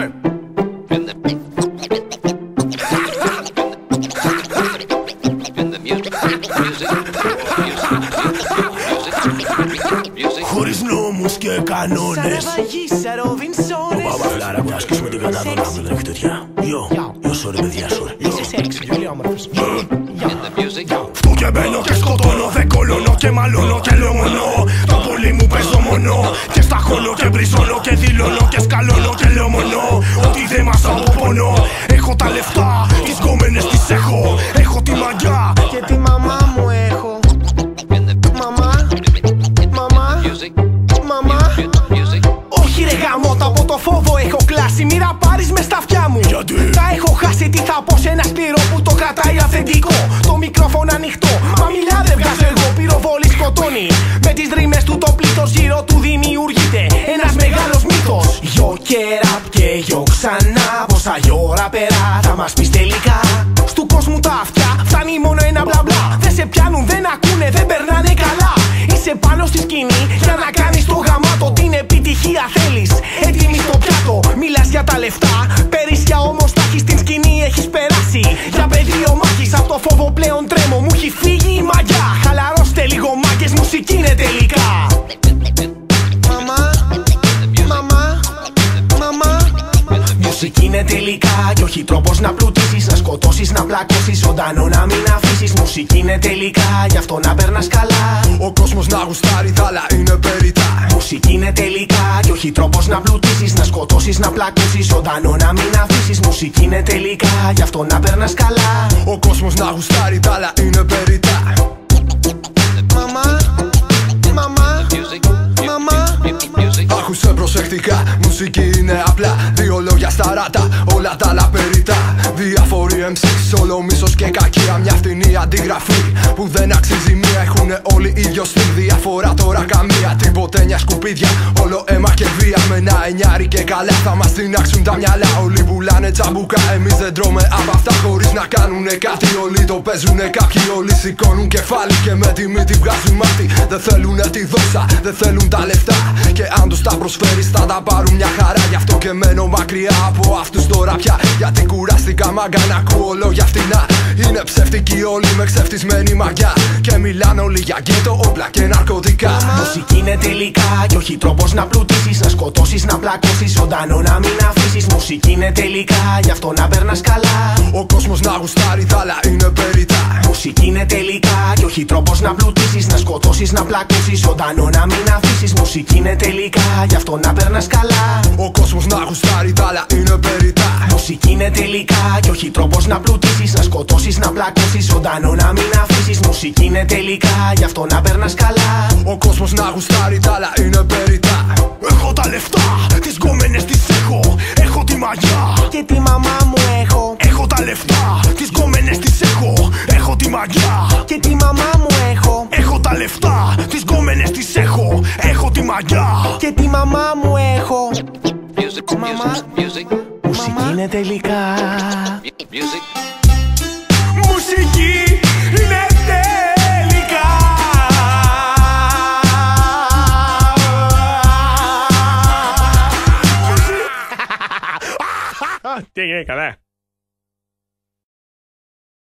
turn. Χωρίς νόμους και κανόνες. Πάμε φλάρα που ασκήσουμε την καταδόνα μου, δεν έχει τέτοια. Yo, sorry παιδιά, sorry. Φτού και μπαίνω και σκοτώνω, δεν κολώνω και μαλώνω και λομονώ. Το πουλί μου παίζω μόνο και σταχώνω και μπριζώνω και δηλώνω και σκαλώνω και λομονώ. Ότι δεν μας αποπονώ. Έχω τα λεφτά, τις κόμενες τις έχω. Έχω τη μαγιά και τη μαμά μου έχω. Μαμά, όχι ρε γαμώτα, από το φόβο έχω κλάσει. Μοίρα πάρεις μες στα αυτιά μου. Γιατί? Τα έχω χάσει, τι θα πω σε ένα σκληρό που το κρατάει αυθεντικό. Το μικρόφωνο ανοιχτό, μα μιλά δεν βγάζω εγώ. Πυροβόλη σκοτώνει, με τις ρήμες του το πλήθος γύρω του δημιουργείται ένας μεγάλος μύθος. Γιο και ραπ και γιο ξανά, πόσα ώρα πέρα θα μας πεις τελικά. Στου κόσμου τα αυτιά φτάνει μόνο ένα μπλα μπλα. Δεν σε πιάνουν, δεν ακούνε, δεν περνάνε καλά. Είσαι πάνω στη σκηνή για να κάνεις το γαμάτο. Την επιτυχία θέλεις, έτοιμη στο πιάτο. Μιλάς για τα λεφτά, περίσσια όμως τα έχεις στην σκηνή, έχεις περάσει. Για πεδίο μάχης, απ' το φόβο πλέον τρέμω. Μου έχει φύγει η μαγιά. Χαλαρώστε λίγο μάγκες, μουσική είναι τελικά. Μουσική είναι τελικά κι όχι τρόπος να πλουτίσεις, να σκοτώσεις, να πλακώσεις, ζωντανό να μην αφήσεις. Μουσική είναι τελικά, γι' αυτό να περνάς καλά. Ο κόσμος να γουστάρει, τα άλλα είναι περιτά. Μουσική είναι τελικά κι όχι τρόπος να πλουτίσεις, να σκοτώσεις, να πλακώσεις, ζωντανό να μην αφήσεις. Μουσική είναι τελικά, γι' αυτό να περνάς καλά. Ο κόσμος να γουστάρει, τα άλλα είναι περιτά. Άκουσε προσεκτικά, μουσική είναι απλά δύο λόγια στα ράτα, όλα τα άλλα περιτά. Διάφοροι MCs, όλο μίσος και κακία, μια φτηνή αντιγραφή που δεν αξίζει μία. Έχουνε όλοι ίδιο στυλ, διαφορά τώρα καμία. Τριποτένια σκουπίδια, όλο αίμα και βία. Με ένα εννιάρι και καλά θα μας τεινάξουν τα μυαλά. Όλοι πουλάνε τσαμπουκά, εμείς δεν τρώμε απ' αυτά χωρίς να κάνουνε κάτι. Όλοι το παίζουνε, κάποιοι όλοι σηκώνουν κεφάλι και με τη μύτη βγάζουν μάτι. Δεν θέλουνε τη δόξα, δεν θέλουν τα λεφτά. Και αν τους τα προσφέρεις θα τα πάρουν μια χαρά. Γι' αυτό και μένω μακριά από αυτούς τώρα πια. Γιατί κουράστηκα μάγκα να ακούω λόγια φτηνά. Είναι ψεύτικοι όλοι με ξεφτισμένη μαγιά. Και μιλάνε όλοι για γκέτο, όπλα και ναρκωτικά. Μουσική είναι τελικά κι όχι τρόπος να πλουτίσεις, να σκοτώσεις, να πλακώσεις, ζωντανό να μην αφήσεις. Μουσική είναι τελικά, γι' αυτό να περνάς καλά. Ο κόσμος να γουστάρει, τα άλλα είναι περιτά. Μουσική είναι τελικά κι όχι τρόπος να πλουτίσεις, να σκοτώσεις, να πλακώσεις, ζωντανό να μην αφήσεις. Μουσική είναι τελικά, γι' αυτό να περνάς καλά. Ο κόσμος να γουστάρει, τα άλλα είναι περιτά. Μουσική είναι τελικά κι όχι τρόπος να πλουτίσεις, να σκοτώσεις, να πλακώσεις, ζωντανό να μην αφήσεις. Μουσική είναι τελικά, γι' αυτό να περνάς καλά. Ο κόσμος να γουστάρει, τα άλλα είναι περιτά. Έχω τα λεφτά, τις κόμενες τις έχω. Έχω τη μαγιά και τη μαμά μου έχω. Έχω τα λεφτά, τις κόμενες τις έχω. Έχω τη μαγιά και τη μαμά μου έχω. Έχω τα λεφτά, τις κόμενες τις έχω. Έχω τη μαγιά και τη μαμά μου έχω. Μαμά, μουσική είναι τελικά. Μουσική είναι τελικά. Τι έγινε καλά.